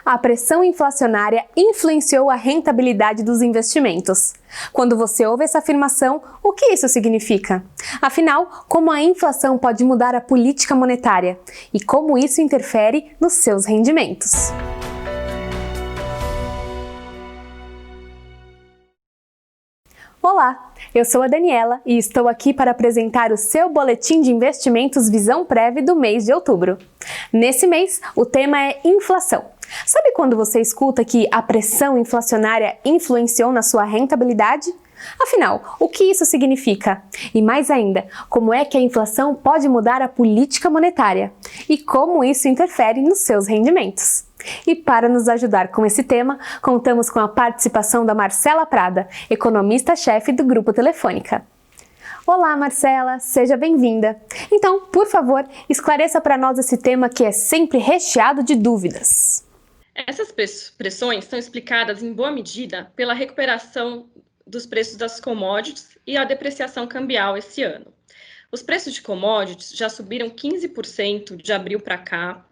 A pressão inflacionária influenciou a rentabilidade dos investimentos. Quando você ouve essa afirmação, o que isso significa? Afinal, como a inflação pode mudar a política monetária? E como isso interfere nos seus rendimentos? Olá, eu sou a Daniela e estou aqui para apresentar o seu boletim de investimentos Visão Prévi do mês de outubro. Nesse mês, o tema é inflação. Sabe quando você escuta que a pressão inflacionária influenciou na sua rentabilidade? Afinal, o que isso significa? E mais ainda, como é que a inflação pode mudar a política monetária? E como isso interfere nos seus rendimentos? E para nos ajudar com esse tema, contamos com a participação da Marcela Prada, economista-chefe do Grupo Telefônica. Olá, Marcela, seja bem-vinda. Então, por favor, esclareça para nós esse tema que é sempre recheado de dúvidas. Essas pressões são explicadas em boa medida pela recuperação dos preços das commodities e a depreciação cambial esse ano. Os preços de commodities já subiram 15% de abril para cá,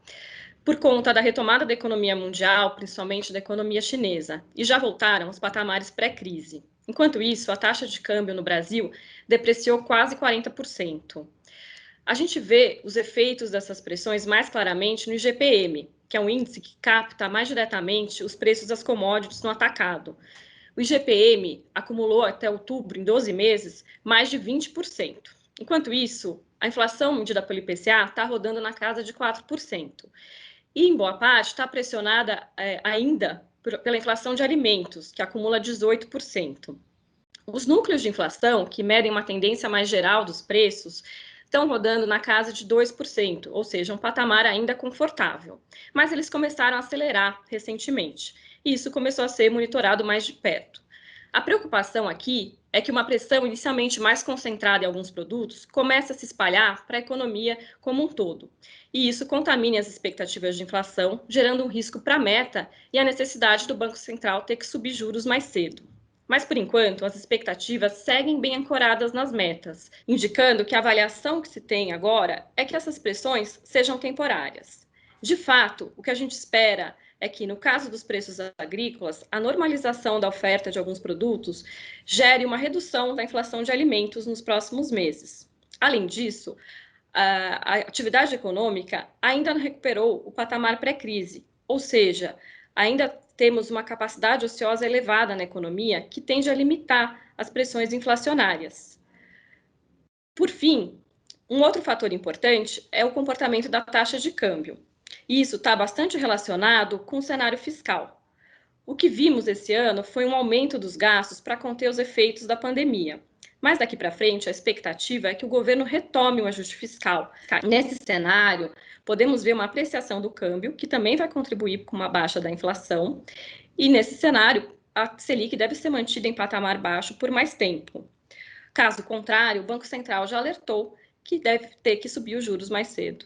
por conta da retomada da economia mundial, principalmente da economia chinesa, e já voltaram aos patamares pré-crise. Enquanto isso, a taxa de câmbio no Brasil depreciou quase 40%. A gente vê os efeitos dessas pressões mais claramente no IGPM, que é um índice que capta mais diretamente os preços das commodities no atacado. O IGPM acumulou até outubro, em 12 meses, mais de 20%. Enquanto isso, a inflação medida pelo IPCA está rodando na casa de 4%. E, em boa parte, está pressionada ainda pela inflação de alimentos, que acumula 18%. Os núcleos de inflação, que medem uma tendência mais geral dos preços, estão rodando na casa de 2%, ou seja, um patamar ainda confortável. Mas eles começaram a acelerar recentemente, e isso começou a ser monitorado mais de perto. A preocupação aqui é que uma pressão inicialmente mais concentrada em alguns produtos começa a se espalhar para a economia como um todo. E isso contamina as expectativas de inflação, gerando um risco para a meta e a necessidade do Banco Central ter que subir juros mais cedo. Mas, por enquanto, as expectativas seguem bem ancoradas nas metas, indicando que a avaliação que se tem agora é que essas pressões sejam temporárias. De fato, o que a gente espera é que, no caso dos preços agrícolas, a normalização da oferta de alguns produtos gere uma redução da inflação de alimentos nos próximos meses. Além disso, a atividade econômica ainda não recuperou o patamar pré-crise, ou seja, ainda temos uma capacidade ociosa elevada na economia que tende a limitar as pressões inflacionárias. Por fim, um outro fator importante é o comportamento da taxa de câmbio. E isso está bastante relacionado com o cenário fiscal. O que vimos esse ano foi um aumento dos gastos para conter os efeitos da pandemia. Mas daqui para frente, a expectativa é que o governo retome o ajuste fiscal. Nesse cenário, podemos ver uma apreciação do câmbio, que também vai contribuir com uma baixa da inflação. E nesse cenário, a Selic deve ser mantida em patamar baixo por mais tempo. Caso contrário, o Banco Central já alertou que deve ter que subir os juros mais cedo.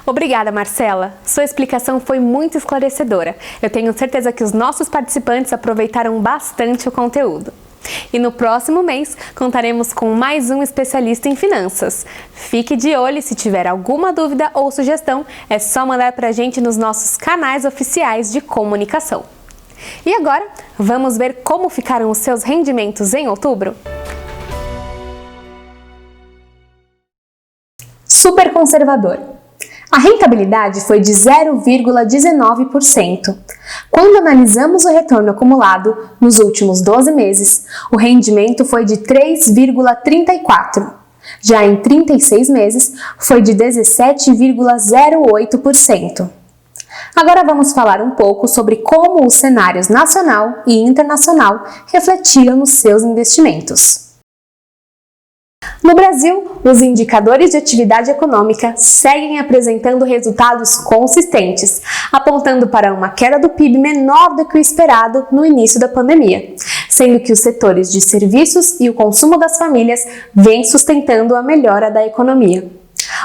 Obrigada, Marcela. Sua explicação foi muito esclarecedora. Eu tenho certeza que os nossos participantes aproveitaram bastante o conteúdo. E no próximo mês, contaremos com mais um especialista em finanças. Fique de olho e se tiver alguma dúvida ou sugestão, é só mandar pra gente nos nossos canais oficiais de comunicação. E agora, vamos ver como ficaram os seus rendimentos em outubro? Super conservador. A rentabilidade foi de 0,19%. Quando analisamos o retorno acumulado nos últimos 12 meses, o rendimento foi de 3,34%. Já em 36 meses, foi de 17,08%. Agora vamos falar um pouco sobre como os cenários nacional e internacional refletiram nos seus investimentos. No Brasil, os indicadores de atividade econômica seguem apresentando resultados consistentes, apontando para uma queda do PIB menor do que o esperado no início da pandemia, sendo que os setores de serviços e o consumo das famílias vêm sustentando a melhora da economia.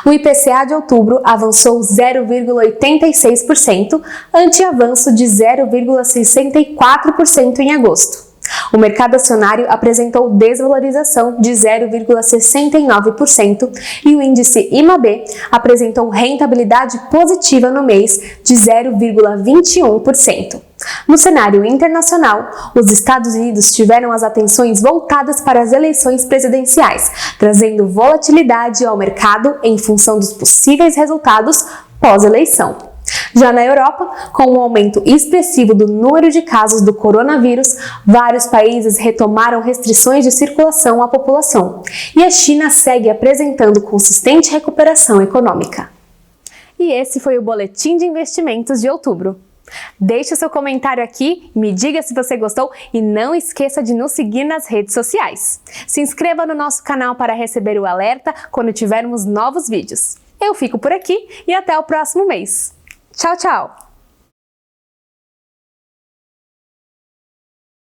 O IPCA de outubro avançou 0,86%, ante avanço de 0,64% em agosto. O mercado acionário apresentou desvalorização de 0,69% e o índice IMAB apresentou rentabilidade positiva no mês de 0,21%. No cenário internacional, os Estados Unidos tiveram as atenções voltadas para as eleições presidenciais, trazendo volatilidade ao mercado em função dos possíveis resultados pós-eleição. Já na Europa, com um aumento expressivo do número de casos do coronavírus, vários países retomaram restrições de circulação à população, e a China segue apresentando consistente recuperação econômica. E esse foi o Boletim de Investimentos de outubro. Deixe o seu comentário aqui, me diga se você gostou e não esqueça de nos seguir nas redes sociais. Se inscreva no nosso canal para receber o alerta quando tivermos novos vídeos. Eu fico por aqui e até o próximo mês. Tchau, tchau!